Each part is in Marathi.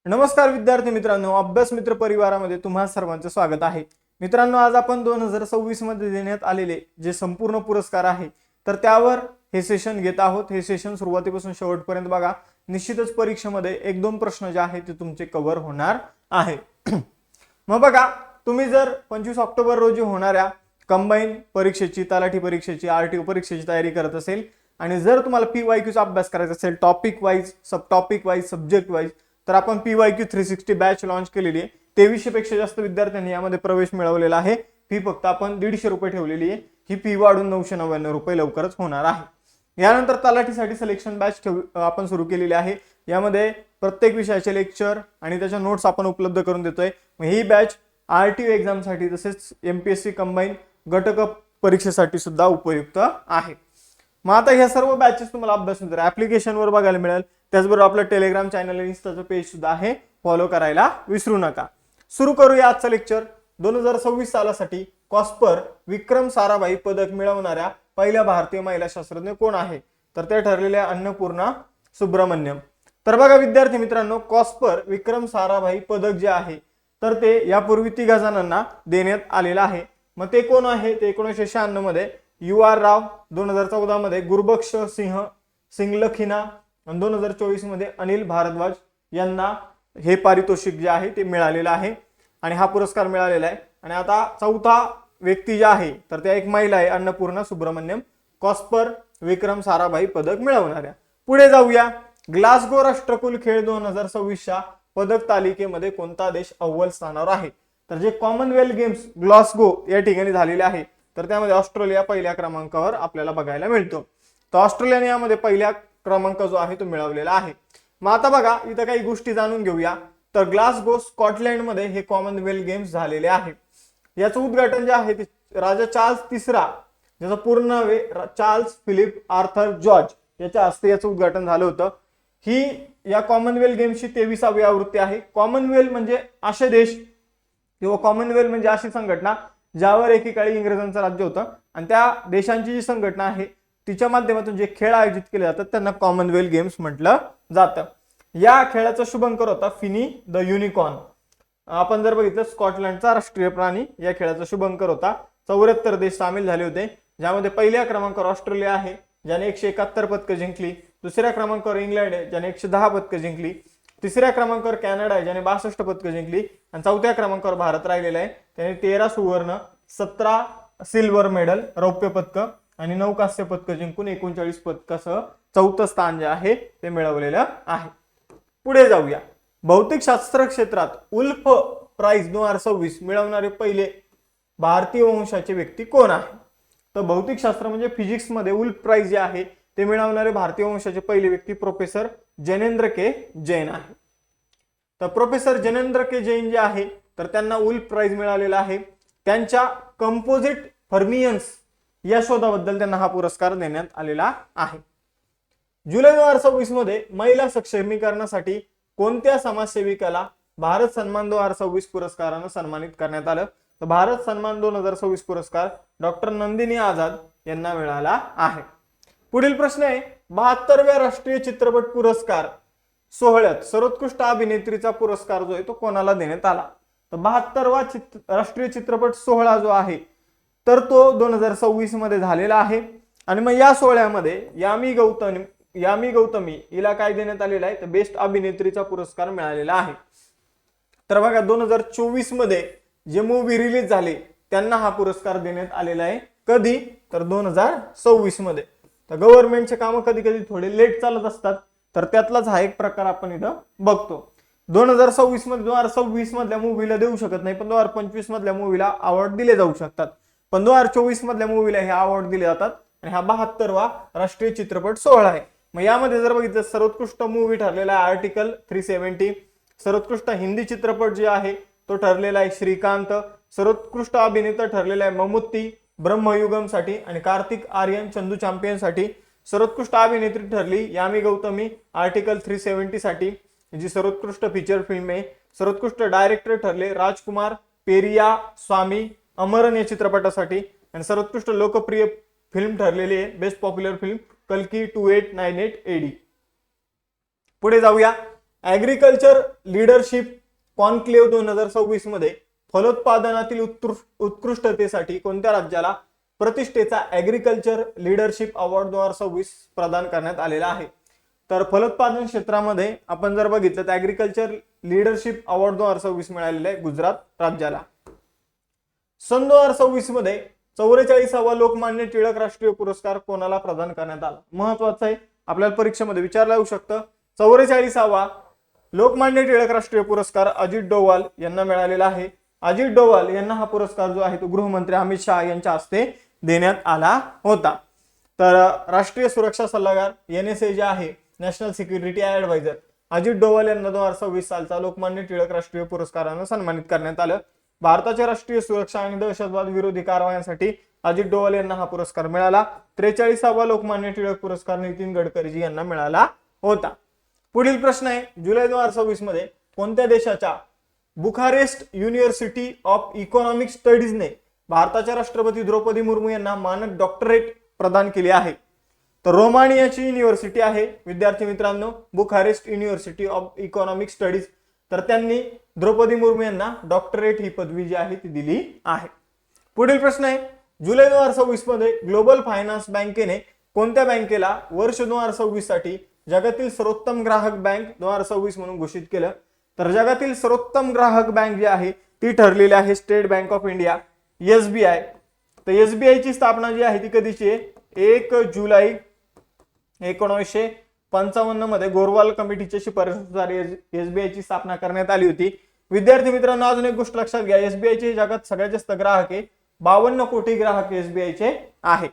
नमस्कार विद्यार्थी मित्रांनो, अभ्यास मित्र परिवारामध्ये तुम्हा सर्वांचं स्वागत आहे. मित्रांनो, आज आपण 2026 मध्ये देण्यात आलेले जे संपूर्ण पुरस्कार आहे तर त्यावर हे सेशन घेत आहोत. हे सेशन सुरुवातीपासून शेवटपर्यंत बघा. निश्चितच परीक्षेमध्ये एक दोन प्रश्न जे आहेत ते तुमचे कव्हर होणार आहे. मग बघा, तुम्ही जर 25 ऑक्टोबर रोजी होणाऱ्या कंबाईन परीक्षेची, तलाठी परीक्षेची, आरटीओ परीक्षेची तयारी करत असेल आणि जर तुम्हाला PYQचा अभ्यास करायचा असेल, टॉपिक वाईज, सब टॉपिक वाईज, सब्जेक्ट वाईज, तर आपण PYQ 360 बॅच लॉन्च केलेली आहे. 2300 पेक्षा जास्त विद्यार्थ्यांनी यामध्ये प्रवेश मिळवलेला आहे. फी फक्त आपण 150 रुपये ठेवलेली आहे. ही फी वाढून 999 रुपये लवकरच होणार आहे. यानंतर तलाठीसाठी सिलेक्शन बॅच आपण सुरू केलेली आहे. यामध्ये प्रत्येक विषयाचे लेक्चर आणि त्याच्या नोट्स आपण उपलब्ध करून देतोय. ही बॅच आरटीओ एक्झामसाठी तसेच MPSC कंबाईन गटक परीक्षेसाठी सुद्धा उपयुक्त आहे. मग आता ह्या सर्व बॅचेस तुम्हाला अभ्यास मित्र ऍप्लिकेशनवर बघायला मिळेल. त्याचबरोबर आपलं टेलिग्राम चॅनल आणि इंस्टाचं पेज सुद्धा आहे, फॉलो करायला विसरू नका. सुरू करूया आजचं लेक्चर. 2026 सालासाठी कॉस्पर विक्रम साराभाई पदक मिळवणाऱ्या पहिल्या भारतीय महिला शास्त्रज्ञ कोण आहे? तर ते ठरलेल्या अन्नपूर्णा सुब्रमण्यम. तर बघा विद्यार्थी मित्रांनो, कॉस्पर विक्रम साराभाई पदक जे आहे तर ते यापूर्वी 3 जणांना देण्यात आलेलं आहे. मग ते कोण आहे? ते 1996 मध्ये UR राव, 2014 मध्ये गुरबख्श सिंह सिंगलखिना आणि 2024 मध्ये अनिल भारद्वाज यांना हे पारितोषिक जे आहे ते मिळालेलं आहे आणि हा पुरस्कार मिळालेला आहे. आणि आता चौथा व्यक्ती जे आहे तर त्या एक महिला आहे, अन्नपूर्णा सुब्रमण्यम, कॉस्पर विक्रम साराभाई पदक मिळवणाऱ्या. पुढे जाऊया. ग्लासगो राष्ट्रकुल खेळ 2026च्या पदक तालिकेमध्ये कोणता देश अव्वल स्थानावर आहे? तर जे कॉमनवेल्थ गेम्स ग्लासगो या ठिकाणी झालेले आहे तर त्यामध्ये ऑस्ट्रेलिया पहिल्या क्रमांकावर आपल्याला बघायला मिळतो. तर ऑस्ट्रेलियाने यामध्ये पहिला क्रमांक जो आहे तो मिळवलेला आहे. मग आता बघा, इथं काही गोष्टी जाणून घेऊया. तर ग्लासगो स्कॉटलँड मध्ये हे कॉमनवेल्थ गेम्स झालेले आहे. याचं उद्घाटन जे आहे ते राजा चार्ल्स तिसरा, ज्याचं पूर्ण नाव आहे चार्ल्स फिलिप आर्थर जॉर्ज, याच्या हस्ते याचं उद्घाटन झालं होतं. ही या कॉमनवेल्थ गेम्सची 23वी आवृत्ती आहे. कॉमनवेल्थ म्हणजे असे देश किंवा कॉमनवेल्थ म्हणजे अशी संघटना ज्यावर एकेकाळी इंग्रजांचं राज्य होतं आणि त्या देशांची जी संघटना आहे तिच्या माध्यमातून जे खेळ आयोजित केले जातात त्यांना कॉमनवेल्थ गेम्स म्हटलं जातं. या खेळाचा शुभंकर होता फिनी द युनिकॉर्न. आपण जर बघितलं, स्कॉटलंडचा राष्ट्रीय प्राणी या खेळाचा शुभंकर होता. 74 देश सामील झाले होते, ज्यामध्ये पहिल्या क्रमांकावर ऑस्ट्रेलिया आहे ज्याने 171 पदकं जिंकली. दुसऱ्या क्रमांकावर इंग्लंड आहे ज्याने 110 पदकं जिंकली. तिसऱ्या क्रमांकावर कॅनडा आहे ज्याने 62 पदकं जिंकली आणि चौथ्या क्रमांकावर भारत राहिलेला आहे. त्याने 13 सुवर्ण, 17 सिल्वर मेडल, रौप्य पदकं आणि 9 कांस्य पदकं जिंकून 39 पदकासह चौथं स्थान जे आहे ते मिळवलेलं आहे. पुढे जाऊया. भौतिकशास्त्र क्षेत्रात उल्फ प्राइज 2026 मिळवणारे पहिले भारतीय वंशाचे व्यक्ती कोण आहे? तर भौतिकशास्त्र म्हणजे फिजिक्स मध्ये उल्फ प्राइज जे आहे ते मिळवणारे भारतीय वंशाचे पहिले व्यक्ती प्रोफेसर जैनेंद्र के जैन आहे. तर प्रोफेसर जैनेंद्र के जैन जे आहे तर त्यांना उल्फ प्राइज मिळालेला आहे. त्यांच्या कंपोजिट फर्मियन्स या शोधाबद्दल त्यांना हा पुरस्कार देण्यात आलेला आहे. जुलै 2026 मध्ये महिला सक्षमीकरणासाठी कोणत्या समाजसेविकाला भारत सन्मान 2026 पुरस्कारानं सन्मानित करण्यात आलं? तर भारत सन्मान 2026 पुरस्कार डॉक्टर नंदिनी आझाद यांना मिळाला आहे. पुढील प्रश्न आहे, 72व्या राष्ट्रीय चित्रपट पुरस्कार सोहळ्यात सर्वोत्कृष्ट अभिनेत्रीचा पुरस्कार जो आहे तो कोणाला देण्यात आला? तर 72वा राष्ट्रीय चित्रपट सोहळा जो आहे तर तो 2026 मध्ये झालेला आहे. आणि मग या सोहळ्यामध्ये यामी गौतमी हिला काय देण्यात आलेला आहे? तर बेस्ट अभिनेत्रीचा पुरस्कार मिळालेला आहे. तर बघा, 2024 मध्ये जे मूवी रिलीज झाले त्यांना हा पुरस्कार देण्यात आलेला आहे. कधी? तर 2026 मध्ये. तर गव्हर्नमेंटचे कामं कधी कधी थोडे लेट चालत असतात, तर त्यातलाच हा एक प्रकार आपण इथं बघतो. 2026 मध्ये 2026 मधल्या मूवीला देऊ शकत नाही, पण 2025 मधल्या मूवीला अवॉर्ड दिले जाऊ शकतात. पण 2024 मधल्या मूवीला हे अवॉर्ड दिले जातात आणि हा 72वा राष्ट्रीय चित्रपट सोहळा आहे. मग यामध्ये जर बघितलं, सर्वोत्कृष्ट मूवी ठरलेला आहे आर्टिकल 370. सर्वोत्कृष्ट हिंदी चित्रपट जे आहे तो ठरलेला आहे श्रीकांत. सर्वोत्कृष्ट अभिनेता ठरलेला आहे ममुत्ती ब्रह्मयुगम साठी आणि कार्तिक आर्यन चंदू चॅम्पियन साठी. सर्वोत्कृष्ट अभिनेत्री ठरली यामी गौतमी आर्टिकल 370 साठी, जी सर्वोत्कृष्ट फीचर फिल्म आहे. सर्वोत्कृष्ट डायरेक्टर ठरले राजकुमार पेरिया स्वामी अमरन या चित्रपटासाठी. आणि सर्वोत्कृष्ट लोकप्रिय फिल्म ठरलेली आहे बेस्ट पॉप्युलर फिल्म कल्की 2898 AD. पुढे जाऊया. ऍग्रिकल्चर लीडरशिप कॉन्क्लेव्ह 2026 मध्ये फलोत्पादनातील उत्कृष्टतेसाठी कोणत्या राज्याला प्रतिष्ठेचा ऍग्रिकल्चर लीडरशिप अवॉर्ड 2026 प्रदान करण्यात आलेला आहे? तर फलोत्पादन क्षेत्रामध्ये आपण जर बघितलं तर ऍग्रिकल्चर लीडरशिप अवॉर्ड 2026 मिळालेला आहे गुजरात राज्याला. सन 2026 मध्ये 44वा लोकमान्य टिळक राष्ट्रीय पुरस्कार कोणाला प्रदान करण्यात आला? महत्वाचं आहे, आपल्याला परीक्षेमध्ये विचारलं जाऊ शकतं. 44वा लोकमान्य टिळक राष्ट्रीय पुरस्कार अजित डोवाल यांना मिळालेला आहे. अजित डोवाल यांना हा पुरस्कार जो आहे तो गृहमंत्री अमित शहा यांच्या हस्ते देण्यात आला होता. तर राष्ट्रीय सुरक्षा सल्लागार NSA जे आहे, national security adviser, Ajit Doval यांना 2026 सालचा लोकमान्य टिळक राष्ट्रीय पुरस्कारानं सन्मानित करण्यात आलं. भारताच्या राष्ट्रीय सुरक्षा आणि दहशतवाद विरोधी कारवायांसाठी अजित डोवाल यांना हा पुरस्कार मिळाला. 43वा लोकमान्य टिळक पुरस्कार नितीन गडकरीजी यांना मिळाला होता. पुढील प्रश्न आहे, जुलै 2026 मध्ये कोणत्या देशाच्या बुखारेस्ट युनिव्हर्सिटी ऑफ इकॉनॉमिक स्टडीजने भारताच्या राष्ट्रपती द्रौपदी मुर्मू यांना मानद डॉक्टरेट प्रदान केली आहे? तर रोमानियाची युनिव्हर्सिटी आहे विद्यार्थी मित्रांनो, Bucharest university of economic studies. तर त्यांनी द्रौपदी मुर्मू यांना डॉक्टरेट ही पदवी जी आहे ती दिली आहे. पुढील प्रश्न आहे, जुलै 2026 मध्ये ग्लोबल फायनान्स बँकेने कोणत्या बँकेला वर्ष 2026 साठी जगातील सर्वोत्तम ग्राहक बँक 2026 म्हणून घोषित केलं? तर जगातील सर्वोत्तम ग्राहक बँक जी आहे ती ठरलेली आहे state bank of India, SBI. तर SBI ची स्थापना जी आहे ती कधीची आहे? 1 जुलै 1955 मध्ये गोरवाल कमिटीच्या शिफारशीनुसार SBI ची स्थापना करण्यात आली होती. विद्यार्थी मित्रांनो, अजून एक गोष्ट लक्षात घ्या, SBI चे जगात सगळ्यात जास्त ग्राहक आहे, 52 कोटी ग्राहक SBI चे आहे.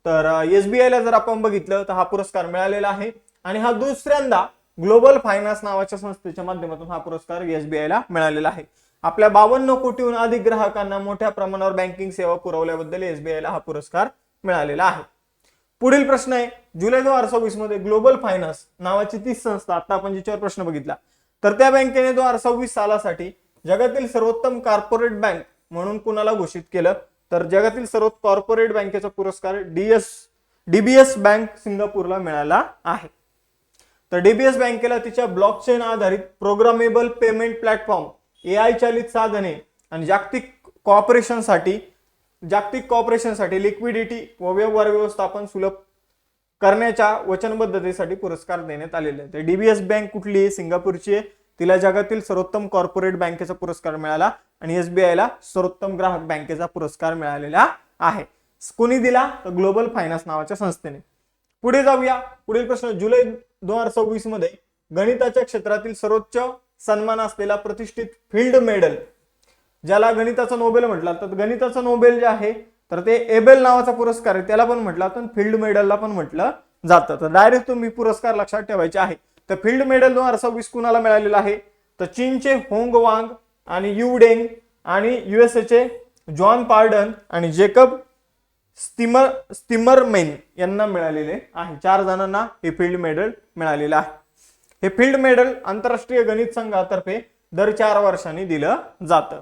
तर SBI ला जर आपण बघितलं तर हा पुरस्कार मिळालेला आहे आणि हा दुसऱ्यांदा ग्लोबल फायनान्स नावाच्या संस्थेच्या माध्यमातून हा पुरस्कार SBI ला मिळालेला आहे. आपल्या 52 कोटीहून अधिक ग्राहकांना मोठ्या प्रमाणावर बँकिंग सेवा पुरवल्याबद्दल SBI ला हा पुरस्कार मिळालेला आहे. पुढील प्रश्न आहे, जुलै 2026 मध्ये ग्लोबल फायनान्स नावाची ती संस्था, आता आपण जिच्यावर प्रश्न बघितला, तर त्या बँकेने 2026 सालासाठी जगातील सर्वोत्तम कॉर्पोरेट बँक म्हणून कुणाला घोषित केलं? तर जगातील सर्वोत्तम कॉर्पोरेट बँकेचा पुरस्कार DBS बँक सिंगापूरला मिळाला आहे. तर DBS बँकेला तिच्या ब्लॉकचेन आधारित प्रोग्रामेबल पेमेंट प्लॅटफॉर्म, AI चालित साधने आणि जागतिक कॉपरेशनसाठी लिक्विडिटी व व्यवहार व्यवस्थापन सुलभ करण्याच्या वचनबद्धतेसाठी पुरस्कार देण्यात आलेले आहे. तर DBS बँक कुठली आहे? सिंगापूरची आहे. तिला जगातील सर्वोत्तम कॉर्पोरेट बँकेचा पुरस्कार मिळाला आणि SBI ला सर्वोत्तम ग्राहक बँकेचा पुरस्कार मिळालेला आहे. कोणी दिला? तर ग्लोबल फायनान्स नावाच्या संस्थेने. पुढे जाऊया. पुढील प्रश्न, जुलै 2026 मध्ये गणिताच्या क्षेत्रातील सर्वोच्च सन्मान असलेला प्रतिष्ठित फील्ड मेडल, ज्याला गणिताचा नोबेल म्हटलं तर गणिताचा नोबेल जे आहे तर ते एबेल नावाचा पुरस्कार आहे, त्याला पण म्हटलं तर फील्ड मेडलला पण म्हटलं जातं. तर डायरेक्ट तुम्ही पुरस्कार लक्षात ठेवायचे आहे. तर फील्ड मेडल 2026 कुणाला मिळालेला आहे? तर चीनचे होंग वांग आणि यू डेंग आणि USAचे जॉन पार्डन आणि जेकब स्टिमरमेन यांना मिळालेले आहे. 4 जणांना हे फील्ड मेडल मिळालेलं आहे. हे फील्ड मेडल आंतरराष्ट्रीय गणित संघातर्फे दर 4 वर्षांनी दिलं जातं.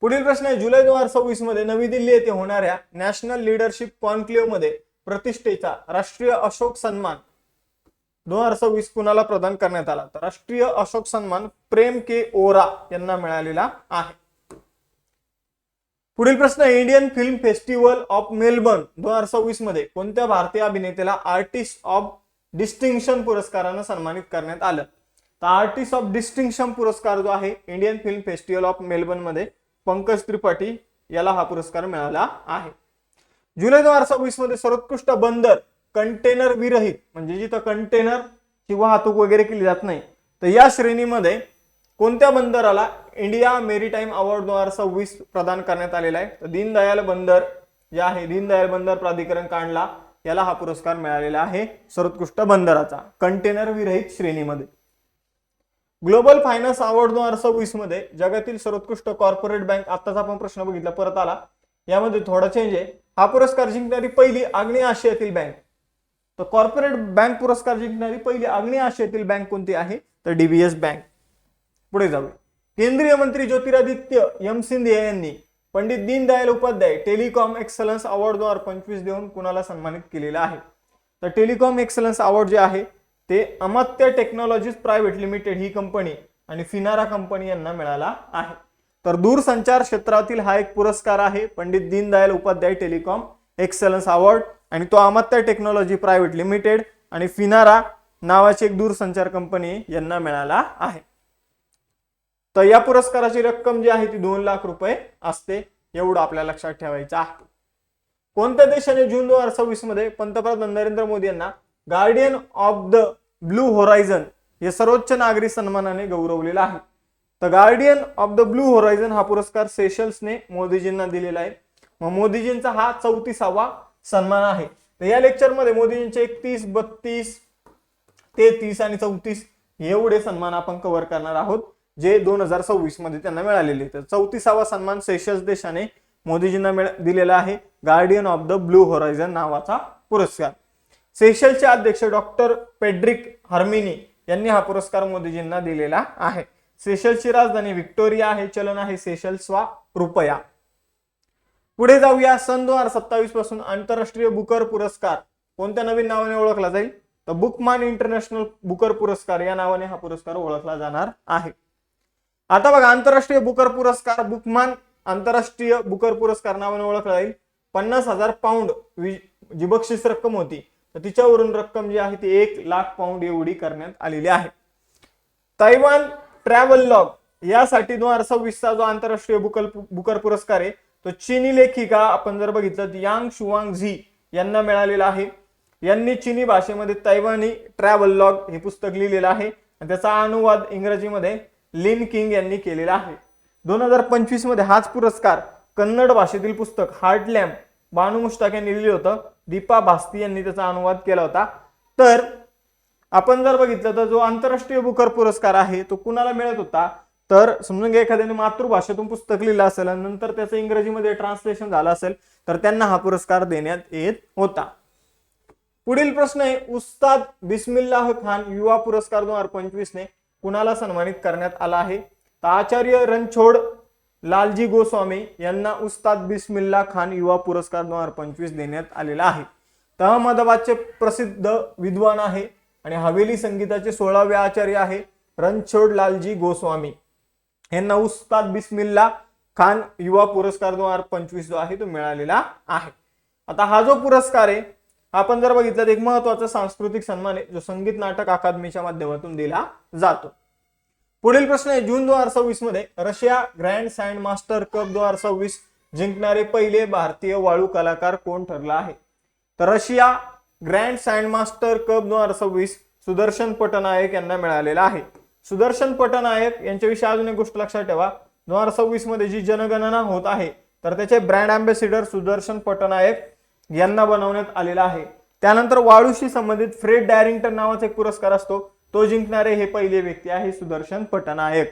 पुढील प्रश्न आहे, जुलै 2026 मध्ये नवी दिल्ली येथे होणाऱ्या नॅशनल लीडरशिप कॉन्क्लेव्ह मध्ये प्रतिष्ठेचा राष्ट्रीय अशोक सन्मान 2026 कुणाला प्रदान करण्यात आला? तर राष्ट्रीय अशोक सन्मान प्रेम के ओरा यांना मिळालेला आहे. पुढील प्रश्न, Indian film festival of Melbourne 2026 मध्ये कोणत्या भारतीय अभिनेत्याला आर्टिस्ट ऑफ डिस्टिंक्शन पुरस्कारानं सन्मानित करण्यात आलं? तर आर्टिस्ट ऑफ डिस्टिंक्शन पुरस्कार जो आहे Indian film festival of Melbourne मध्ये पंकज त्रिपाठी याला हा पुरस्कार मिळाला आहे. जुलै 2026 मध्ये सर्वोत्कृष्ट बंदर कंटेनर विरहित, म्हणजे जिथं कंटेनरची वाहतूक वगैरे केली जात नाही, तर या श्रेणीमध्ये कोणत्या बंदराला इंडिया मेरीटाईम अवॉर्ड 2026 प्रदान करण्यात आलेला आहे? तर दीनदयाल बंदर जे आहे, दीनदयाल बंदर प्राधिकरण कांडला याला हा पुरस्कार मिळालेला आहे सर्वोत्कृष्ट बंदराचा कंटेनर विरहित श्रेणीमध्ये. ग्लोबल फायनान्स अवॉर्ड 2026 मध्ये जगातील सर्वोत्कृष्ट कॉर्पोरेट बँक, आताच आपण प्रश्न बघितला परत आला, यामध्ये थोडा चेंज आहे. हा पुरस्कार जिंकणारी पहिली आग्नेय आशियातील बँक, तर कॉर्पोरेट बँक पुरस्कार जिंकणारी पहिली आग्नेय आशियातील बँक कोणती आहे? तर DBS बँक. पुढे जाऊ. केंद्रीय मंत्री ज्योतिरादित्य सिंधिया यांनी Pandit Deendayal Upadhyay telecom excellence award 2025 देऊन कुणाला सन्मानित केलेला आहे? तर टेलिकॉम एक्सलन्स अवॉर्ड जे आहे ते अमात्य टेक्नॉलॉजीज प्रायव्हेट लिमिटेड ही कंपनी आणि फिनारा कंपनी यांना मिळाला आहे. तर दूरसंचार क्षेत्रातील हा एक पुरस्कार आहे, Pandit Deendayal Upadhyay telecom excellence award, आणि तो अमात्य टेक्नॉलॉजी प्रायव्हेट लिमिटेड आणि फिनारा नावाची एक दूरसंचार कंपनी यांना मिळाला आहे. तर या पुरस्काराची रक्कम जी आहे ती 2 लाख रुपये असते, एवढं आपल्या लक्षात ठेवायचं आहे. कोणत्या देशाने जून 2026 मध्ये पंतप्रधान नरेंद्र मोदी यांना guardian of the blue horizon हे सर्वोच्च नागरी सन्मानाने गौरवलेला आहे? तर guardian of the blue horizon हा पुरस्कार सेशल्सने मोदीजींना दिलेला आहे. मग मोदीजींचा हा 34वा सन्मान आहे. तर या लेक्चरमध्ये मोदीजींचे 31, 32, 33 आणि 34 एवढे सन्मान आपण कव्हर करणार आहोत, जे 2026 मध्ये त्यांना मिळालेले. तर 34वा सन्मान सेशल्स देशाने मोदीजींना दिलेला आहे, guardian of the blue horizon नावाचा पुरस्कार. सेशल्सचे अध्यक्ष डॉक्टर पेड्रिक हर्मिनी यांनी हा पुरस्कार मोदीजींना दिलेला आहे. सेशल्सची राजधानी व्हिक्टोरिया आहे. चलन आहे सेशल्सवा रुपया. पुढे जाऊया. सन 2027 पासून आंतरराष्ट्रीय बुकर पुरस्कार कोणत्या नवीन नावाने ओळखला जाईल? तर बुकमॅन इंटरनॅशनल बुकर पुरस्कार या नावाने हा पुरस्कार ओळखला जाणार आहे. आता बघा, आंतरराष्ट्रीय बुकर पुरस्कार बुकमॅन आंतरराष्ट्रीय बुकर पुरस्कार नावाने ओळखला जाईल. 50,000 पाऊंड जी बक्षीस रक्कम होती, तर तिच्यावरून रक्कम जी आहे ती 1 लाख पाऊंड एवढी करण्यात आलेली आहे. तैवान ट्रॅव्हल लॉग यासाठी 2026चा जो आंतरराष्ट्रीय बुकर पुरस्कार आहे तो चीनी लेखिका आपण जर बघितलं तर यांग शुआंग झी यांना मिळालेला आहे. यांनी चीनी भाषेमध्ये तैवानी ट्रॅव्हल लॉग हे पुस्तक लिहिलेलं आहे आणि त्याचा अनुवाद इंग्रजीमध्ये लिन किंग यांनी केलेला आहे. 2025 मध्ये हाच पुरस्कार कन्नड भाषेतील पुस्तक हार्टलॅम्प बानू मुश्ताक यांनी लिहिलं होतं. दीपा भास्ती यांनी त्याचा अनुवाद केला होता. तर आपण जर बघितलं तर जो आंतरराष्ट्रीय बुकर पुरस्कार आहे तो कुणाला मिळत होता? तर समजून घ्या, एखाद्याने मातृभाषेतून पुस्तक लिहिलं असेल आणि नंतर त्याचं इंग्रजीमध्ये ट्रान्सलेशन झालं असेल तर त्यांना हा पुरस्कार देण्यात येत होता. पुढील प्रश्न आहे, उस्ताद बिस्मिल्लाह खान युवा पुरस्कार 2025 ने कुणाला सन्मानित करण्यात आला आहे? तर आचार्य रणछोड लालजी गोस्वामी यांना उस्ताद बिस्मिल्लाह खान युवा पुरस्कार 2025 देण्यात आलेला आहे. तर अहमदाबादचे प्रसिद्ध विद्वान आहे आणि हवेली संगीताचे 16वे आचार्य आहे रणछोड लालजी गोस्वामी यांना उस्ताद बिस्मिल्लाह खान युवा पुरस्कार 2025 जो आहे तो मिळालेला आहे. आता हा जो पुरस्कार आहे आपण जर बघितलं तर एक महत्वाचा सांस्कृतिक सन्मान आहे जो संगीत नाटक अकादमीच्या माध्यमातून दिला जातो. पुढील प्रश्न आहे, जून 2026 मध्ये Russia grand sand master cup 2026 जिंकणारे पहिले भारतीय वाळू कलाकार कोण ठरला आहे? तर Russia grand sand master cup 2026 Sudarshan Pattnaik यांना मिळालेला आहे. सुदर्शन पटनायक यांच्याविषयी अजून एक गोष्ट लक्षात ठेवा, 2026 मध्ये जी जनगणना होत आहे तर त्याचे ब्रँड अँबॅसिडर सुदर्शन पटनायक यांना बनवण्यात आलेला आहे. त्यानंतर वाळूशी संबंधित फ्रेड डॅरिंग्टन नावाचा एक पुरस्कार असतो, तो जिंकणारे हे पहिले व्यक्ती आहे सुदर्शन पटनायक.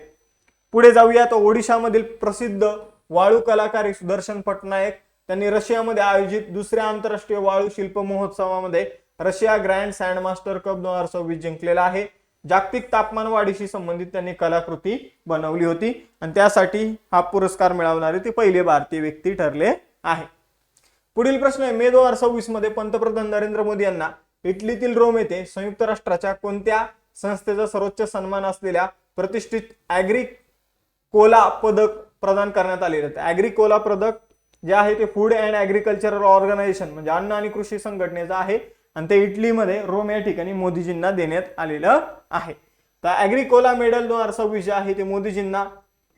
पुढे जाऊया, तो ओडिशामधील प्रसिद्ध वाळू कलाकार आहे सुदर्शन पटनायक. त्यांनी रशियामध्ये आयोजित दुसऱ्या आंतरराष्ट्रीय वाळू शिल्प महोत्सवामध्ये Russia grand sand master cup 2026 जिंकलेला आहे. जागतिक तापमान वाढीशी संबंधित त्यांनी कलाकृती बनवली होती आणि त्यासाठी हा पुरस्कार मिळवणारे ते पहिले भारतीय व्यक्ती ठरले आहे. पुढील प्रश्न आहे, मे 2026 मध्ये पंतप्रधान नरेंद्र मोदी यांना इटलीतील रोम येथे संयुक्त राष्ट्राच्या कोणत्या संस्थेचा सर्वोच्च सन्मान असलेल्या प्रतिष्ठित ॲग्रिकोला पदक प्रदान करण्यात आलेलं? ॲग्रिकोला पदक जे आहे ते फूड अँड ॲग्रिकल्चरल ऑर्गनायझेशन म्हणजे अन्न आणि कृषी संघटनेचं आहे आणि ते इटलीमध्ये रोम या ठिकाणी मोदीजींना देण्यात आलेलं आहे. तर ॲग्रिकोला मेडल 2026 जे आहे ते मोदीजींना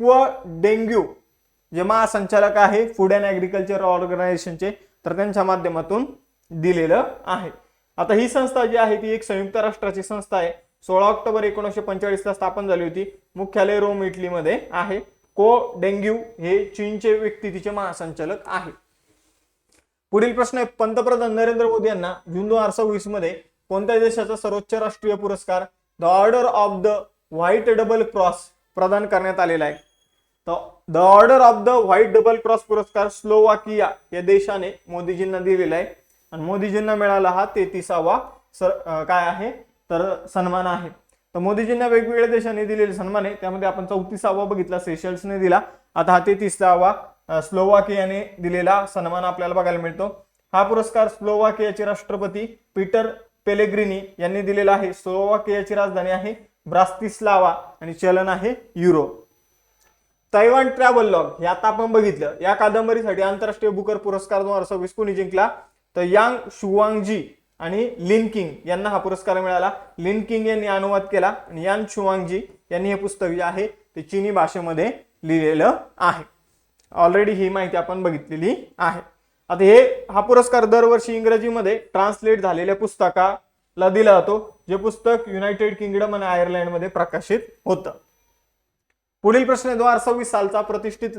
पुअ डेंग्यू जे महासंचालक आहे फूड अँड ॲग्रिकल्चर ऑर्गनायझेशनचे तर त्यांच्या माध्यमातून दिलेलं आहे. आता ही संस्था जी आहे ती एक संयुक्त राष्ट्राची संस्था आहे. 16 ऑक्टोबर 1945 ला स्थापन झाली होती. मुख्यालय रोम इटलीमध्ये आहे. को डेंग्यू हे चीनचे व्यक्ती तिचे महासंचालक आहे. पुढील प्रश्न आहे, पंतप्रधान नरेंद्र मोदी यांना जून 2026 मध्ये कोणत्या देशाचा सर्वोच्च राष्ट्रीय पुरस्कार the order of the white double cross प्रदान करण्यात आलेला आहे? तर the order of the white double cross पुरस्कार स्लोवाकिया या देशाने मोदीजींना दिलेला आहे आणि मोदीजींना मिळाला हा 33वा काय आहे तर सन्मान आहे. तर मोदीजींना वेगवेगळ्या देशांनी दिलेले सन्मान आहे, त्यामध्ये आपण 34वा बघितला सेशल्सने दिला. आता हा 33वा स्लोवाकियाने दिलेला सन्मान आपल्याला बघायला मिळतो. हा पुरस्कार स्लोवाकियाचे राष्ट्रपती पीटर पेलेग्रिनी यांनी दिलेला आहे. स्लोवाकियाची राजधानी आहे ब्रास्तिस्लावा आणि चलन आहे युरो. तैवान ट्रॅव्हल लॉग हे आता आपण बघितलं. या कादंबरीसाठी आंतरराष्ट्रीय बुकर पुरस्कार 2026 कोणी जिंकला? तर यांग शुआंगजी आणि लिन किंग यांना हा पुरस्कार मिळाला. लिन किंग यांनी अनुवाद केला आणि यांग शुआंगजी यांनी हे पुस्तक जे आहे ते चीनी भाषेमध्ये लिहिलेलं आहे. ऑलरेडी ही माहिती आपण बघितलेली आहे. आता हा पुरस्कार दरवर्षी इंग्रजीमध्ये ट्रान्सलेट झालेल्या पुस्तकाला दिला जातो, जे पुस्तक युनायटेड किंगडम आणि आयर्लंडमध्ये प्रकाशित होतं. पुढील प्रश्न 2026 सालचा प्रतिष्ठित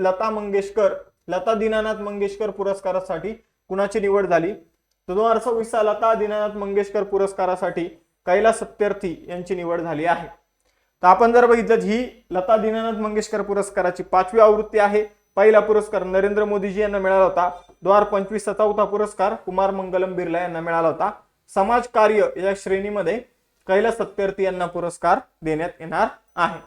लता दीनानाथ मंगेशकर पुरस्कारासाठी कुणाची निवड झाली? तर 2026 साल लता दीनानाथ मंगेशकर पुरस्कारासाठी कैलास सत्यार्थी यांची निवड झाली आहे. तर आपण जर बघितलं, ही लता दीनानाथ मंगेशकर पुरस्काराची 5वी आवृत्ती आहे. पहिला पुरस्कार नरेंद्र मोदीजी यांना मिळाला होता. 2025 चा चौथा पुरस्कार कुमार मंगलम बिर्ला यांना मिळाला होता. समाज कार्य या श्रेणीमध्ये कैलास सत्यार्थी यांना पुरस्कार देण्यात येणार आहे.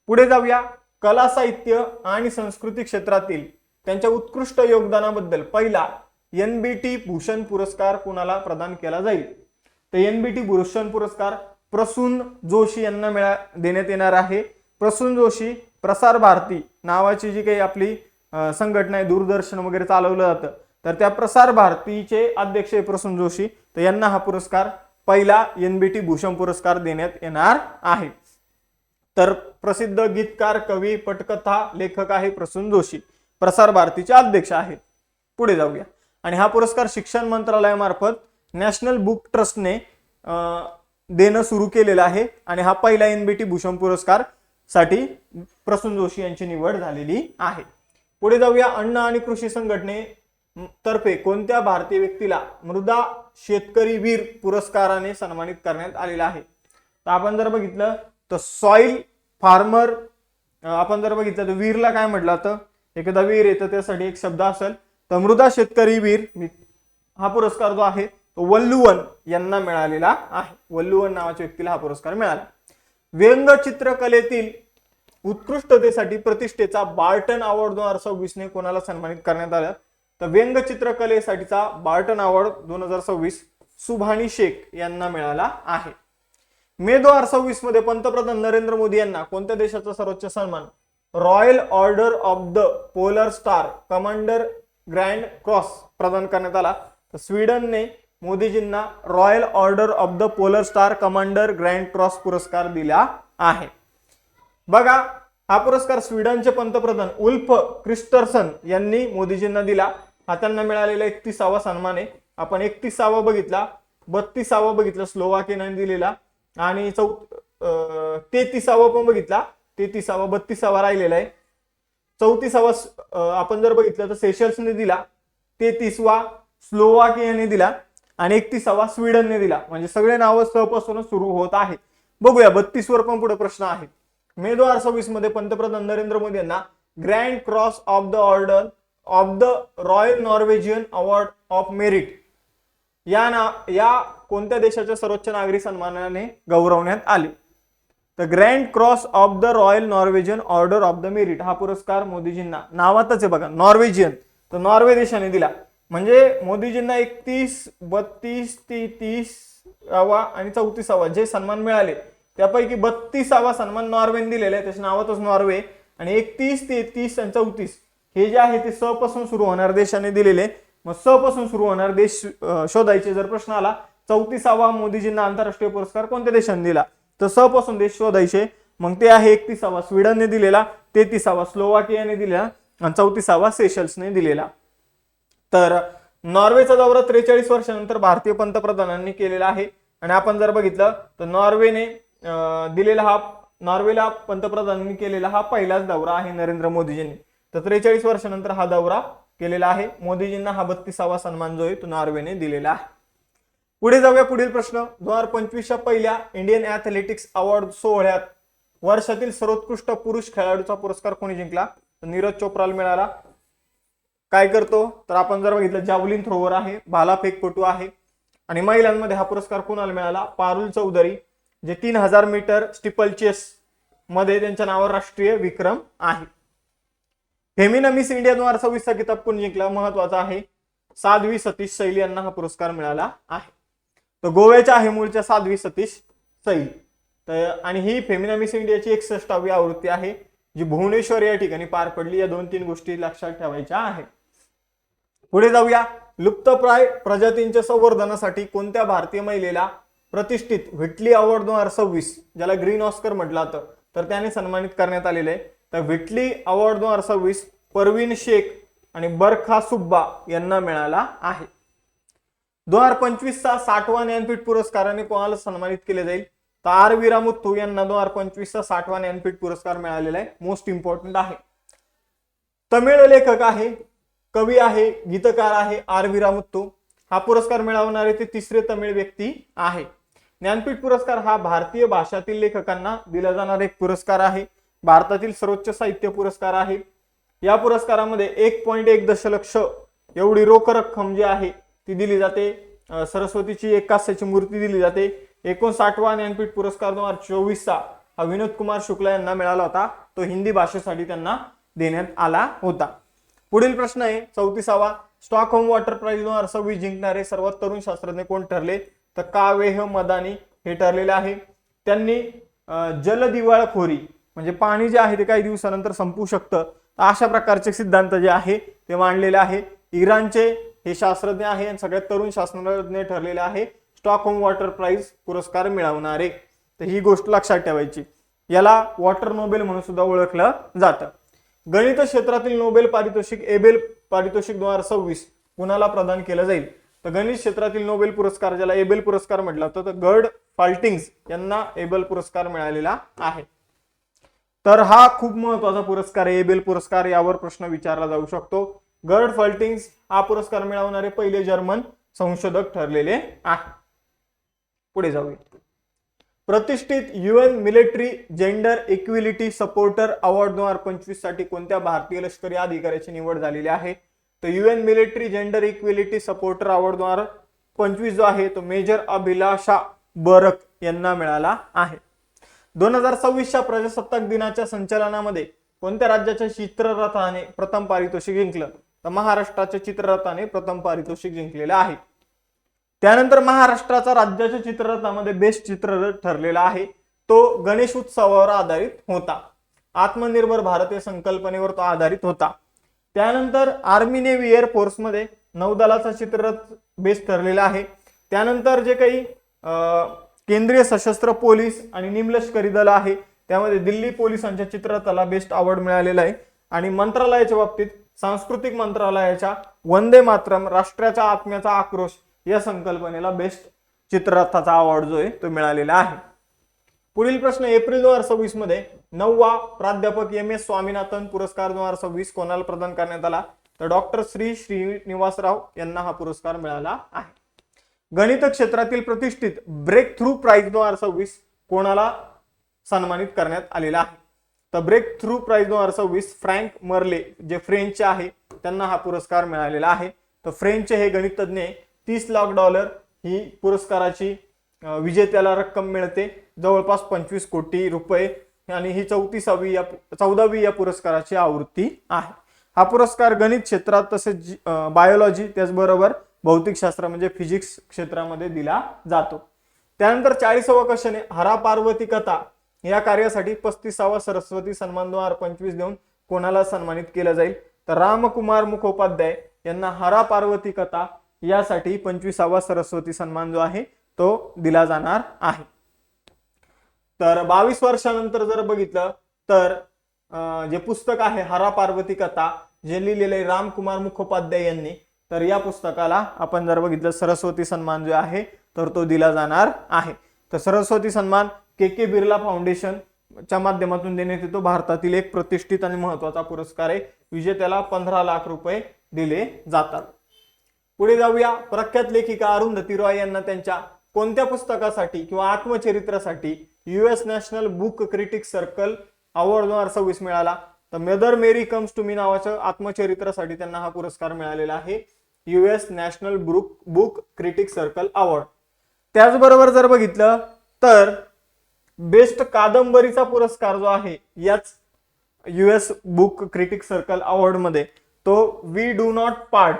पुढे जाऊया. कला साहित्य आणि संस्कृती क्षेत्रातील त्यांच्या उत्कृष्ट योगदानाबद्दल पहिला NBT भूषण पुरस्कार कुणाला प्रदान केला जाईल? तर NBT भूषण पुरस्कार प्रसून जोशी यांना देण्यात येणार आहे. प्रसून जोशी प्रसार भारती नावाची जी काही आपली संघटना आहे, दूरदर्शन वगैरे चालवलं जातं, तर त्या प्रसार भारतीचे अध्यक्ष प्रसून जोशी, तर यांना हा पुरस्कार पहिला NBT भूषण पुरस्कार देण्यात येणार आहे. तर प्रसिद्ध गीतकार, कवी, पटकथा लेखक आहे प्रसून जोशी, प्रसार भारतीचे अध्यक्ष आहेत. पुढे जाऊया. आणि हा पुरस्कार शिक्षण मंत्रालयामार्फत नॅशनल बुक ट्रस्टने देणं सुरू केलेलं आहे. आणि हा पहिला NBT भूषण पुरस्कार साठी प्रसून जोशी यांची निवड झालेली आहे. पुढे जाऊया. अन्न आणि कृषी संघटने तर्फे कोणत्या भारतीय व्यक्तीला मृदा शेतकरी वीर पुरस्काराने सन्मानित करण्यात आलेला आहे? तर आपण जर बघितलं तर सॉइल फार्मर, आपण जर बघितलं तर वीरला काय म्हटलं जातं? एखादा वीर येतं त्यासाठी एक शब्द असेल, तर मृदा शेतकरी वीर हा पुरस्कार जो आहे तो वल्लुवन यांना मिळालेला आहे. वल्लुवन नावाच्या व्यक्तीला हा पुरस्कार मिळाला. व्यंगचित्रकलेतील उत्कृष्टतेसाठी प्रतिष्ठेचा बार्टन अवॉर्ड 2026 ने कोणाला सन्मानित करण्यात आला? तर व्यंगचित्रकलेसाठीचा बार्टन अवॉर्ड 2026 सुभानी शेख यांना मिळाला आहे. मे 2026 मध्ये पंतप्रधान नरेंद्र मोदी यांना कोणत्या देशाचा सर्वोच्च सन्मान Royal Order of the Polar Star Commander Grand Cross प्रदान करण्यात आला? तर स्वीडनने मोदीजींना Royal Order of the Polar Star Commander Grand Cross पुरस्कार दिला आहे. बघा, हा पुरस्कार स्वीडनचे पंतप्रधान उल्फ क्रिस्टर्सन यांनी मोदीजींना दिला. हा त्यांना मिळालेला 31वा सन्मान आहे. आपण 31वा बघितला, 32वा बघितला स्लोवाकियाने दिलेला, आणि 33वा पण बघितला. 33वा 32वा राहिलेला आहे. 34वा आपण जर बघितलं तर सेशल्सने दिला, 33वा स्लोवाकियाने दिला आणि 31वा स्वीडनने दिला. म्हणजे सगळे नावं स पासूनच सुरू होत आहेत. बघूया 32 वर पण पुढे प्रश्न आहेत. मे 2026 मध्ये पंतप्रधान नरेंद्र मोदी यांना grand cross of the order of the royal Norwegian award of merit या कोणत्या देशाच्या सर्वोच्च नागरी सन्मानाने गौरवण्यात आले? तर grand cross of the royal Norwegian order of the merit हा पुरस्कार मोदीजींना, नावातच आहे बघा नॉर्वेजियन, तर नॉर्वे देशाने दिला. म्हणजे मोदीजींना 31, 32, 33वा आणि 34वा जे सन्मान मिळाले त्यापैकी 32वा सन्मान नॉर्वेने दिलेला आहे, त्याच्या नावातच नॉर्वे. आणि 31, 33 आणि 34 हे जे आहे ते स पासून सुरू होणाऱ्या देशाने दिलेले. मग स पासून सुरू होणारे देश शोधायचे जर प्रश्न आला, 34वा मोदीजींना आंतरराष्ट्रीय पुरस्कार कोणत्या देशाने दिला? तर स पासून देश शोधायचे. मग ते आहे 31वा स्वीडनने दिलेला, 33वा स्लोवाकियाने दिलेला आणि 34वा सेशल्सने दिलेला. तर नॉर्वेचा दौरा 43 वर्षानंतर भारतीय पंतप्रधानांनी केलेला आहे. आणि आपण जर बघितलं तर नॉर्वेला पंतप्रधानांनी केलेला हा पहिलाच दौरा आहे नरेंद्र मोदीजींनी. तर 43 वर्षानंतर हा दौरा केलेला आहे. मोदीजींना हा 32वा सन्मान जो आहे तो नॉर्वेने दिलेला आहे. पुढे जाऊया. पुढील प्रश्न 2025च्या पहिल्या इंडियन ऍथलेटिक्स अवॉर्ड सोहळ्यात वर्षातील सर्वोत्कृष्ट पुरुष खेळाडूचा पुरस्कार कोणी जिंकला? तर नीरज चोप्राला मिळाला. काय करतो तर आपण जर बघितलं जॅव्हलिन थ्रोवर आहे, भालाफेकपटू आहे. आणि महिलांमध्ये हा पुरस्कार कोणाला मिळाला? पारुल चौधरी, जे 3000 मीटर स्टिपल चेस मध्ये त्यांच्या नावावर राष्ट्रीय विक्रम आहे. फेमिना मिस इंडिया 2026 चा किताब कोणी जिंकला? महत्वाचा आहे, साध्वी सतीश शैली यांना हा पुरस्कार मिळाला आहे. तर गोव्याच्या आहे मूळच्या साध्वी सतीश सैल. तर आणि ही फेमिना मिस इंडियाची 61वी आवृत्ती आहे जी भुवनेश्वर या ठिकाणी पार पडली. या 2-3 गोष्टी लक्षात ठेवायच्या आहेत. पुढे जाऊया. लुप्तप्राय प्रजातींच्या संवर्धनासाठी कोणत्या भारतीय महिलेला प्रतिष्ठित व्हिटली अवॉर्ड 2026 ज्याला ग्रीन ऑस्कर म्हटलं जातं तर त्याने सन्मानित करण्यात आलेले आहे. तर व्हिटली अवॉर्ड 2026 परवीन शेख आणि बरखा सुब्बा यांना मिळाला आहे. 2025चा 60वा ज्ञानपीठ पुरस्काराने कोणाला सन्मानित केले जाईल तर आर वीरामुत्तू यांना 2025चा 60वा ज्ञानपीठ पुरस्कार मिळालेला आहे. मोस्ट इम्पॉर्टंट आहे. तमिळ लेखक आहे, कवी आहे, गीतकार आहे आर वीरामुत्तू. हा पुरस्कार मिळवणारे ते तिसरे तमिळ व्यक्ती आहे. ज्ञानपीठ पुरस्कार हा भारतीय भाषातील लेखकांना दिला जाणारा एक पुरस्कार आहे. भारतातील सर्वोच्च साहित्य पुरस्कार आहे. या पुरस्कारामध्ये 1.1 दशलक्ष एवढी रोख रक्कम जी आहे ती दिली जाते. सरस्वतीची एक कास्याची मूर्ती दिली जाते. 59वा ज्ञानपीठ पुरस्कार 2024चा हा विनोद कुमार शुक्ला यांना मिळाला होता. तो हिंदी भाषेसाठी त्यांना देण्यात आला होता. पुढील प्रश्न आहे 34वा. स्टॉकहोम वॉटर प्राइज 2026 जिंकणारे सर्वात तरुण शास्त्रज्ञ कोण ठरले तर कावेह मदानी हे ठरलेले आहे. त्यांनी जलदिवाळखोरी म्हणजे पाणी जे आहे ते काही दिवसानंतर संपू शकतं अशा प्रकारचे सिद्धांत जे आहे ते मांडलेले आहे. इराणचे हे शास्त्रज्ञ आहे आणि सगळ्यात तरुण शास्त्रज्ञ ठरलेले आहे स्टॉकहोम वॉटर प्राइज पुरस्कार मिळवणारे. तर ही गोष्ट लक्षात ठेवायची. याला वॉटर नोबेल म्हणून सुद्धा ओळखलं जातं. गणित क्षेत्रातील नोबेल पारितोषिक एबेल पारितोषिक 2026 कुणाला प्रदान केलं जाईल तर गणित क्षेत्रातील नोबेल पुरस्कार ज्याला एबेल पुरस्कार म्हटलं जातं तर गर्ड फाल्टिंग्स यांना एबेल पुरस्कार मिळालेला आहे. तर हा खूप महत्वाचा पुरस्कार आहे एबेल पुरस्कार. यावर प्रश्न विचारला जाऊ शकतो. गर्ड फाल्टिंग्स हा पुरस्कार मिळवणारे पहिले जर्मन संशोधक ठरलेले आहे. पुढे जाऊया. प्रतिष्ठित UN military gender equality supporter award 2025 साठी कोणत्या भारतीय लष्करी अधिकाऱ्याची निवड झालेली आहे तर UN military gender equality supporter award 2025 जो आहे तो मेजर अभिलाषा बरक यांना मिळाला आहे. 2026च्या प्रजासत्ताक दिनाच्या संचलनामध्ये कोणत्या राज्याच्या चित्ररथाने प्रथम पारितोषिक जिंकलं तर महाराष्ट्राच्या चित्ररथाने प्रथम पारितोषिक जिंकलेलं आहे. त्यानंतर महाराष्ट्राचा राज्याच्या चित्ररथामध्ये बेस्ट चित्ररथ ठरलेला आहे. तो गणेश उत्सवावर आधारित होता. आत्मनिर्भर भारत या संकल्पनेवर तो आधारित होता. त्यानंतर आर्मी नेव्ही एअरफोर्स मध्ये नौदलाचा चित्ररथ बेस्ट ठरलेला आहे. त्यानंतर जे काही केंद्रीय सशस्त्र पोलीस आणि निमलष्करी दल आहे त्यामध्ये दिल्ली पोलिसांच्या चित्ररथाला बेस्ट अवॉर्ड मिळालेला आहे. आणि मंत्रालयाच्या बाबतीत सांस्कृतिक मंत्रालयाच्या वंदे मातरम राष्ट्राच्या आत्म्याचा आक्रोश या संकल्पनेला बेस्ट चित्ररथाचा अवॉर्ड जो आहे तो मिळालेला आहे. पुढील प्रश्न एप्रिल 2026 मध्ये 9वा प्राध्यापक MS स्वामीनाथन पुरस्कार 2026 कोणाला प्रदान करण्यात आला तर डॉक्टर श्री श्रीनिवासराव यांना हा पुरस्कार मिळाला आहे. गणित क्षेत्रातील प्रतिष्ठित ब्रेक थ्रू प्राइज 2026 कोणाला सन्मानित करण्यात आलेला आहे तर breakthrough prize 2026 Frank Merle जे फ्रेंचचे आहे त्यांना हा पुरस्कार मिळालेला आहे. तर फ्रेंचचे हे गणितज्ञ $30 लाख ही पुरस्काराची विजेत्याला रक्कम मिळते. जवळपास 25 कोटी रुपये आणि ही 14वी या पुरस्काराची आवृत्ती आहे. हा पुरस्कार गणित क्षेत्रात तसेच बायोलॉजी त्याचबरोबर भौतिकशास्त्र म्हणजे फिजिक्स क्षेत्रामध्ये दिला जातो. त्यानंतर 40वा क्वेश्चन आहे हरा पार्वती कथा या कार्यासाठी 35वा सरस्वती सन्मान 2025 देऊन कोणाला सन्मानित केलं जाईल तर रामकुमार मुखोपाध्याय यांना हरा पार्वती कथा यासाठी 25वा सरस्वती सन्मान जो आहे तो दिला जाणार आहे. तर 22 वर्षानंतर जर बघितलं तर जे पुस्तक आहे हरा पार्वती कथा जे लिहिलेले रामकुमार मुखोपाध्याय यांनी तर या पुस्तकाला आपण जर बघितलं सरस्वती सन्मान जो आहे तर तो दिला जाणार आहे. तर सरस्वती सन्मान KK बिर्ला फाउंडेशन च्या माध्यमातून देण्यात येतो. भारतातील एक प्रतिष्ठित आणि महत्वाचा पुरस्कार आहे. विजेत्याला 15 लाख रुपये दिले जातात. पुढे जाऊया. प्रख्यात लेखिका अरुंधती रॉय यांना त्यांच्या कोणत्या पुस्तकासाठी किंवा आत्मचरित्रासाठी US national book critic circle award 2026 मिळाला तर mother Mary comes to me नावाच्या आत्मचरित्रासाठी त्यांना हा पुरस्कार मिळालेला आहे US national book critic circle award. त्याचबरोबर जर बघितलं तर बेस्ट कादंबरीचा पुरस्कार जो आहे याच US book critic circle award मध्ये तो वी डू नॉट पार्ट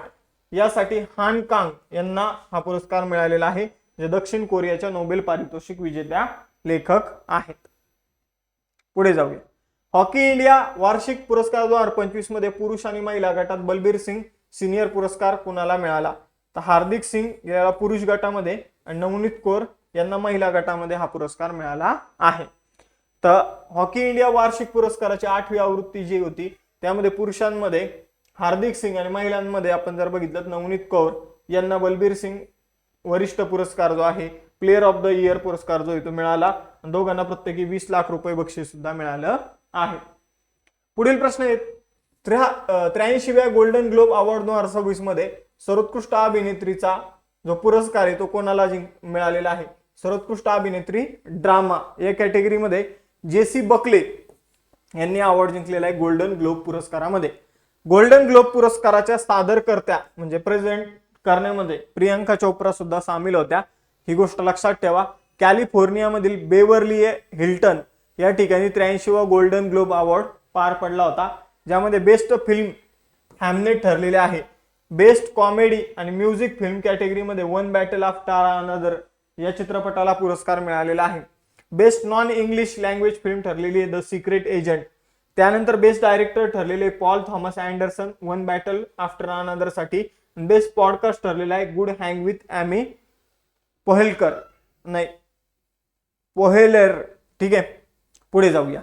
यासाठी हान कांग यांना हा पुरस्कार मिळालेला आहे. जे दक्षिण कोरियाच्या नोबेल पारितोषिक विजेत्या लेखक आहेत. पुढे जाऊया. हॉकी इंडिया वार्षिक पुरस्कार 2025 मध्ये पुरुष आणि महिला गटात बलबीर सिंग सिनियर पुरस्कार कुणाला मिळाला? तर हार्दिक सिंग याला पुरुष गटामध्ये आणि नवनीत कौर यांना महिला गटामध्ये हा पुरस्कार मिळाला आहे. तर हॉकी इंडिया वार्षिक पुरस्काराची 8वी आवृत्ती जी होती त्यामध्ये पुरुषांमध्ये हार्दिक सिंग आणि महिलांमध्ये आपण जर बघितलं नवनीत कौर यांना बलबीर सिंग वरिष्ठ पुरस्कार जो आहे प्लेयर ऑफ द इयर पुरस्कार जो आहे तो मिळाला. दोघांना प्रत्येकी 20 लाख रुपये बक्षीस सुद्धा मिळालं आहे. पुढील प्रश्न आहे 83व्या गोल्डन ग्लोब अवॉर्ड 2026 मध्ये सर्वोत्कृष्ट अभिनेत्रीचा जो पुरस्कार आहे तो कोणाला मिळालेला आहे? सर्वोत्कृष्ट अभिनेत्री ड्रामा या कॅटेगरीमध्ये जेसी बकले यांनी अवॉर्ड जिंकलेला आहे गोल्डन ग्लोब पुरस्कारामध्ये. गोल्डन ग्लोब पुरस्काराच्या सादरकर्त्या म्हणजे प्रेझेंट करण्यामध्ये प्रियांका चोप्रा सुद्धा सामील होत्या. ही गोष्ट लक्षात ठेवा. कॅलिफोर्नियामधील बेवर्ली हिल्टन या ठिकाणी 83वा गोल्डन ग्लोब अवॉर्ड पार पडला होता, ज्यामध्ये बेस्ट फिल्म हॅमनेट ठरलेले आहे. बेस्ट कॉमेडी आणि म्युझिक फिल्म कॅटेगरीमध्ये वन बॅटल आफ्टर अनदर या चित्रपटाला पुरस्कार मिळालेला आहे. Best non English language film ठरलेली आहे द सिक्रेट एजंट. त्यानंतर बेस्ट डायरेक्टर ठरलेले Paul Thomas Anderson one battle after another साठी. बेस्ट पॉडकास्ट ठरलेला आहे good hang with Amy Poehler. ठीक आहे, पुढे जाऊया.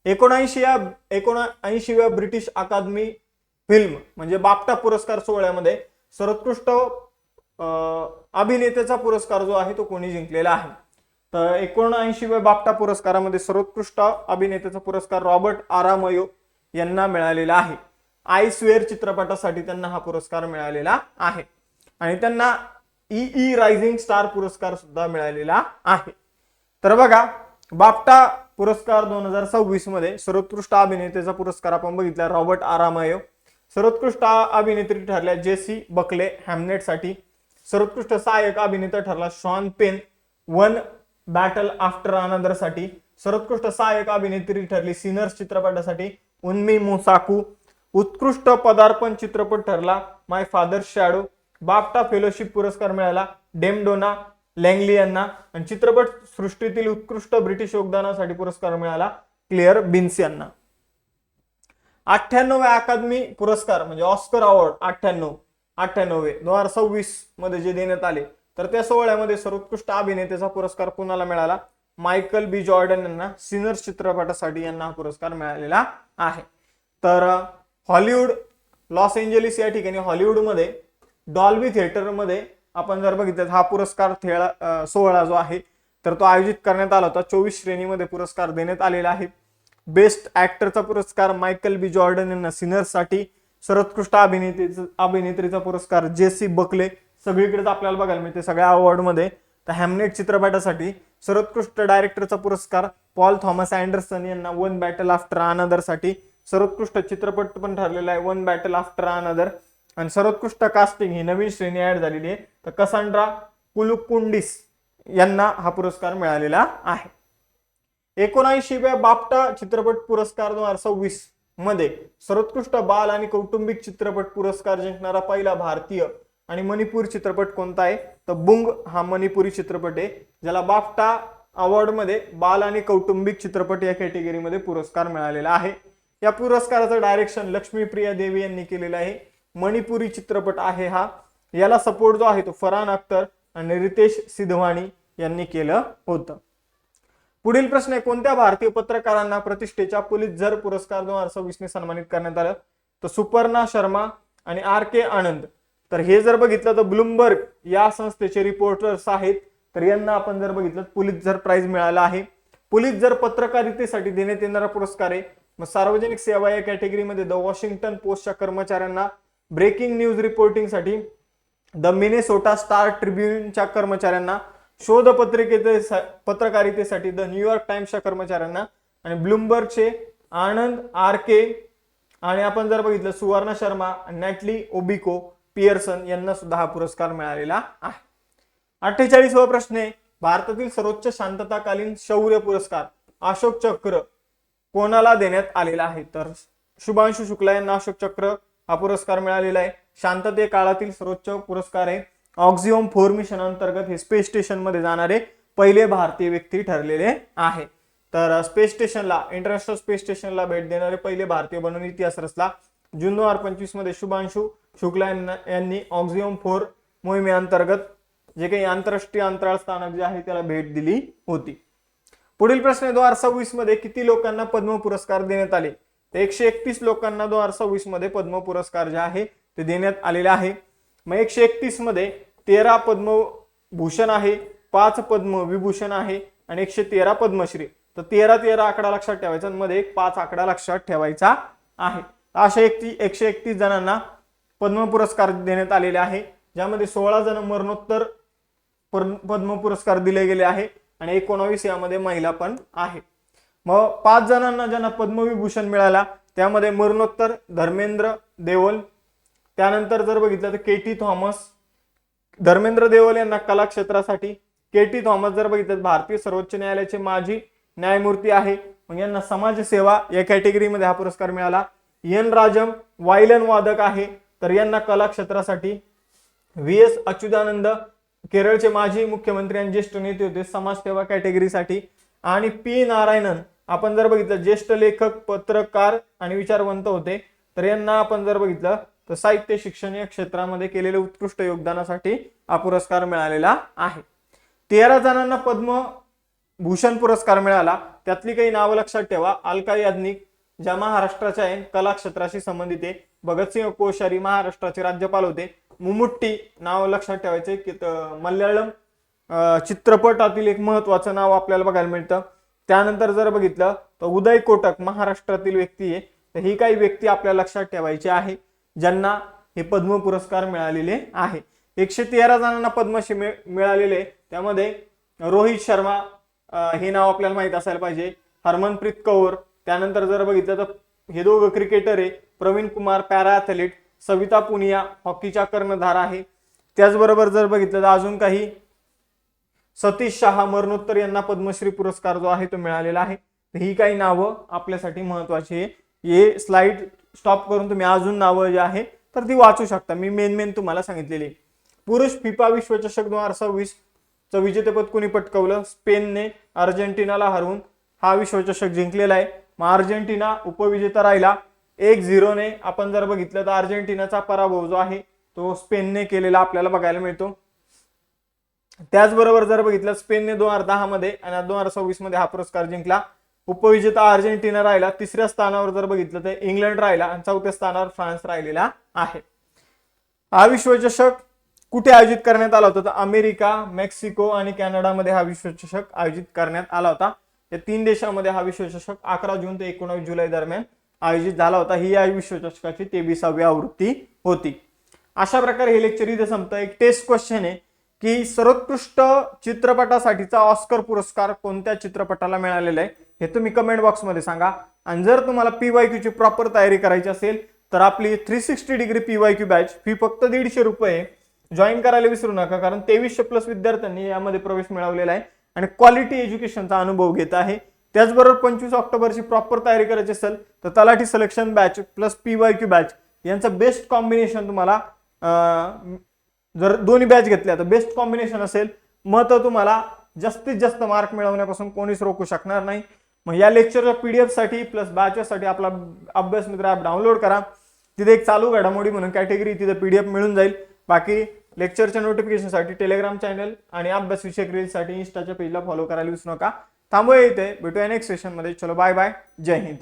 79व्या ब्रिटिश अकादमी फिल्म म्हणजे बाफ्टा पुरस्कार सोहळ्यामध्ये सर्वोत्कृष्ट अभिनेत्याचा पुरस्कार जो आहे तो कोणी जिंकलेला आहे? तर 79व्या बाफ्टा पुरस्कारामध्ये सर्वोत्कृष्ट अभिनेत्याचा पुरस्कार रॉबर्ट आरामयो यांना मिळालेला आहे. आय स्वेअर चित्रपटासाठी त्यांना हा पुरस्कार मिळालेला आहे आणि त्यांना ई रायझिंग स्टार पुरस्कार सुद्धा मिळालेला आहे. तर बघा, बाफ्टा पुरस्कार 2026 मध्ये सर्वोत्कृष्ट अभिनेत्याचा पुरस्कार आपण बघितला रॉबर्ट आरामयो. सर्वोत्कृष्ट अभिनेत्री ठरल्या जेसी बकले हॅमनेटसाठी. सर्वोत्कृष्ट सहाय्यक अभिनेता ठरला Sean Penn one battle after another साठी. सर्वोत्कृष्ट सहाय्यक अभिनेत्री ठरली सिनर्स चित्रपटासाठी उन्मी मोसाकू. उत्कृष्ट पदार्पण चित्रपट ठरला माय फादर शॅडो. बाफ्टा फेलोशिप पुरस्कार मिळाला डेमडोना लँगली यांना आणि चित्रपट सृष्टीतील उत्कृष्ट ब्रिटिश योगदानासाठी पुरस्कार मिळाला क्लेअर बिन्स यांना. 98व्या अकादमी पुरस्कार म्हणजे ऑस्कर अवॉर्ड 98वे 2026 मध्ये जे देण्यात आले तर त्या सोहळ्यामध्ये सर्वोत्कृष्ट अभिनेत्याचा पुरस्कार कुणाला मिळाला? मायकल बी जॉर्डन यांना सिनर्स चित्रपटासाठी यांना हा पुरस्कार मिळालेला आहे. तर हॉलिवूड लॉस एंजेलिस या ठिकाणी हॉलिवूडमध्ये डॉल्बी थिएटरमध्ये आपण जर बघितलं हा पुरस्कार सोहळा जो आहे तर तो आयोजित करण्यात आला होता. 24 श्रेणीमध्ये पुरस्कार देण्यात आलेला आहे. बेस्ट ऍक्टरचा पुरस्कार मायकल बी जॉर्डन यांना सिनर्ससाठी. सर्वोत्कृष्ट अभिनेत्रीचा पुरस्कार जेसी बकले सगळीकडेच आपल्याला बघायला मिळते सगळ्या अवॉर्डमध्ये. तर हॅमनेट चित्रपटासाठी सर्वोत्कृष्ट डायरेक्टरचा पुरस्कार पॉल थॉमस अँडरसन यांना वन बॅटल आफ्टर अनदर साठी. सर्वोत्कृष्ट चित्रपट पण ठरलेला आहे वन बॅटल आफ्टर अनदर. आणि सर्वोत्कृष्ट कास्टिंग ही नवीन श्रेणी ऍड झालेली आहे तर कसांड्रा कुलुकुंडिस यांना हा पुरस्कार मिळालेला आहे. 79व्या बाफ्टा चित्रपट पुरस्कार 2026 मध्ये सर्वोत्कृष्ट बाल आणि कौटुंबिक चित्रपट पुरस्कार जिंकणारा पहिला भारतीय आणि मणिपुरी चित्रपट कोणता आहे? तर बुंग हा मणिपुरी चित्रपट आहे ज्याला बाफ्टा अवॉर्ड मध्ये बाल आणि कौटुंबिक चित्रपट या कॅटेगरीमध्ये पुरस्कार मिळालेला आहे. या पुरस्काराचं डायरेक्शन लक्ष्मीप्रिया देवी यांनी केलेलं आहे. मणिपुरी चित्रपट आहे हा. याला सपोर्ट जो आहे तो फरहान अख्तर आणि रितेश सिधवानी यांनी केलं होतं. पुढील प्रश्न आहे कोणत्या भारतीय पत्रकारांना प्रतिष्ठेच्या पुलित्झर पुरस्कार 2026 ने सन्मानित करण्यात आलं? तर सुपर्णा शर्मा आणि RK आनंद. तर हे जर बघितलं तर ब्लूमबर्ग या संस्थेचे रिपोर्टर्स आहेत तर यांना आपण जर बघितलं पुलित्झर प्राइज मिळाला आहे. पुलित्झर पत्रकारितेसाठी देण्यात येणारा पुरस्कार आहे. मग सार्वजनिक सेवा या कॅटेगरीमध्ये द वॉशिंग्टन पोस्टच्या कर्मचाऱ्यांना, ब्रेकिंग न्यूज रिपोर्टिंगसाठी द मिनेसोटा स्टार ट्रिब्युनच्या कर्मचाऱ्यांना, शोध पत्रकारितेसाठी द न्यूयॉर्क टाइम्सच्या कर्मचाऱ्यांना आणि ब्लूमबर्गचे आनंद RK आणि आपण जर बघितलं सुवर्णा शर्मा, नॅटली ओबिको पियर्सन यांना सुद्धा हा पुरस्कार मिळालेला आहे. 48वा प्रश्न आहे भारतातील सर्वोच्च शांतताकालीन शौर्य पुरस्कार अशोक चक्र कोणाला देण्यात आलेला आहे? तर शुभांशु शुक्ला यांना अशोक चक्र हा पुरस्कार मिळालेला आहे. शांतते काळातील सर्वोच्च पुरस्कार आहे. ऑक्झिओम 4 मिशन अंतर्गत हे स्पेस स्टेशन मध्ये जाणारे पहिले भारतीय व्यक्ती ठरलेले आहे. तर स्पेस स्टेशनला, इंटरनॅशनल स्पेस स्टेशनला भेट देणारे पहिले भारतीय बनून इतिहास रचला. जून 2025 मध्ये शुभांशु शुक्ला यांनी ऑक्झिओम 4 मोहिमेअंतर्गत जे काही आंतरराष्ट्रीय अंतराळ स्थानक जे आहे त्याला भेट दिली होती. पुढील प्रश्न 2026 मध्ये किती लोकांना पद्म पुरस्कार देण्यात आले? 131 लोकांना 2026 मध्ये पद्म पुरस्कार जे आहे ते देण्यात आलेले आहे. मग 131 मध्ये 13 पद्मभूषण आहे, 5 पद्म विभूषण आहे आणि 113 पद्मश्री. तर 13 आकडा लक्षात ठेवायचा आणि मध्ये एक 5 आकडा लक्षात ठेवायचा आहे. अशा 131 जणांना पद्म पुरस्कार देण्यात आलेले आहे, ज्यामध्ये 16 जण मरणोत्तर पद्म पुरस्कार दिले गेले आहे आणि 19 यामध्ये महिला पण आहे. मग 5 जणांना ज्यांना पद्मविभूषण मिळाला त्यामध्ये मरणोत्तर धर्मेंद्र देवल, त्यानंतर जर बघितलं तर केटी थॉमस. धर्मेंद्र देवल यांना कला क्षेत्रासाठी, केटी थॉमस जर बघितलं भारतीय सर्वोच्च न्यायालयाचे माजी न्यायमूर्ती आहे, मग यांना समाजसेवा या कॅटेगरीमध्ये हा पुरस्कार मिळाला. एन राजम वायलन वादक आहे, तर यांना कला क्षेत्रासाठी. व्ही.एस. अच्युतानंद केरळचे माजी मुख्यमंत्री आणि ज्येष्ठ नेते होते, समाजसेवा कॅटेगरीसाठी. आणि पी नारायणन आपण जर बघितलं ज्येष्ठ लेखक, पत्रकार आणि विचारवंत होते, तर यांना आपण जर बघितलं तर साहित्य शिक्षण या क्षेत्रामध्ये केलेल्या उत्कृष्ट योगदानासाठी हा पुरस्कार मिळालेला आहे. 13 जणांना पद्मभूषण पुरस्कार मिळाला, त्यातली काही नावं लक्षात ठेवा. अलका याज्ञिक ज्या महाराष्ट्राच्या आहे, कला क्षेत्राशी संबंधित आहे. भगतसिंह कोश्यारी महाराष्ट्राचे राज्यपाल होते. मुमुट्टी नाव लक्षात ठेवायचे की मल्याळम चित्रपटातील एक महत्वाचं नाव आपल्याला बघायला मिळतं. त्यानंतर जर बघितलं तर उदय कोटक महाराष्ट्रातील व्यक्ती आहे. तर ही काही व्यक्ती आपल्याला लक्षात ठेवायची आहे ज्यांना हे पद्म पुरस्कार मिळालेले आहे. 113 जणांना पद्मश्री मिळालेले, त्यामध्ये रोहित शर्मा हे नाव आपल्याला माहित असायला पाहिजे, हरमनप्रीत कौर, त्यानंतर जर बघितलं तर हे दोघं क्रिकेटर आहे, प्रवीण कुमार पॅरा ॲथलीट, सविता पुनिया हॉकीच्या कर्णधार आहे. त्याचबरोबर जर बघितलं तर अजून काही सतीश शहा मरणोत्तर यांना पद्मश्री पुरस्कार जो आहे तो मिळालेला आहे. ही काही नावं आपल्यासाठी महत्वाची आहे. हे स्लाइड स्टॉप करून तुम्ही अजून नावं जे आहे तर ती वाचू शकता. मी मेन तुम्हाला सांगितलेली. पुरुष फिफा विश्वचषक 2026 चं विजेतेपद कोणी पटकावलं? स्पेनने अर्जेंटिनाला हरवून हा विश्वचषक जिंकलेला आहे. मग अर्जेंटिना उपविजेता राहिला 1-0 ने. आपण जर बघितलं तर अर्जेंटिनाचा पराभव जो आहे तो स्पेनने केलेला आपल्याला बघायला मिळतो. त्याचबरोबर जर बघितलं स्पेनने 2010 मध्ये आणि 2026 मध्ये हा पुरस्कार जिंकला. उपविजेता अर्जेंटिना राहिला. 3ऱ्या स्थानावर जर बघितलं तर इंग्लंड राहिला आणि 4थ्या स्थानावर फ्रान्स राहिलेला आहे. हा विश्वचषक कुठे आयोजित करण्यात आला होता? तर अमेरिका, मेक्सिको आणि कॅनडामध्ये हा विश्वचषक आयोजित करण्यात आला होता. या 3 देशांमध्ये हा विश्वचषक 11 जून ते 19 जुलै दरम्यान आयोजित झाला होता. ही या विश्वचषकाची 23वी आवृत्ती होती. अशा प्रकारे हे लेक्चर इथे संपतं. एक टेस्ट क्वेश्चन आहे की सर्वोत्कृष्ट चित्रपटासाठीचा ऑस्कर पुरस्कार कोणत्या चित्रपटाला मिळालेला आहे हे तुम्ही कमेंट बॉक्समध्ये सांगा. आणि जर तुम्हाला PYQ ची प्रॉपर तयारी करायची असेल तर आपली 360 डिग्री PYQ बॅच फी फक्त 150 रुपये. जॉईन करायला विसरू नका, कारण 2300+ विद्यार्थ्यांनी यामध्ये प्रवेश मिळवलेला आहे आणि क्वालिटी एज्युकेशनचा अनुभव घेत आहे. त्याचबरोबर 25 ऑक्टोबरची प्रॉपर तयारी करायची असेल तर तलाठी selection batch plus PYQ batch यांचं बेस्ट कॉम्बिनेशन तुम्हाला, जर दोन्ही बॅच घेतल्या तर बेस्ट कॉम्बिनेशन असेल. मग तर तुम्हाला जास्तीत जास्त मार्क मिळवण्यापासून कोणीच रोखू शकणार नाही. मग या लेक्चरच्या PDF साठी प्लस बॅचेससाठी आपला अभ्यास मित्र ॲप डाउनलोड करा. तिथे एक चालू घडामोडी म्हणून कॅटेगरी तिथे PDF मिळून जाईल. बाकी लेक्चरच्या नोटिफिकेशनसाठी टेलिग्राम चॅनल आणि अभ्यास विषयक रील्ससाठी इंस्टाच्या पेजला फॉलो करायला विसरू नका. थांबूया इथे, भेटूया नेक्स्ट सेशनमध्ये. चलो बाय बाय, जय हिंद.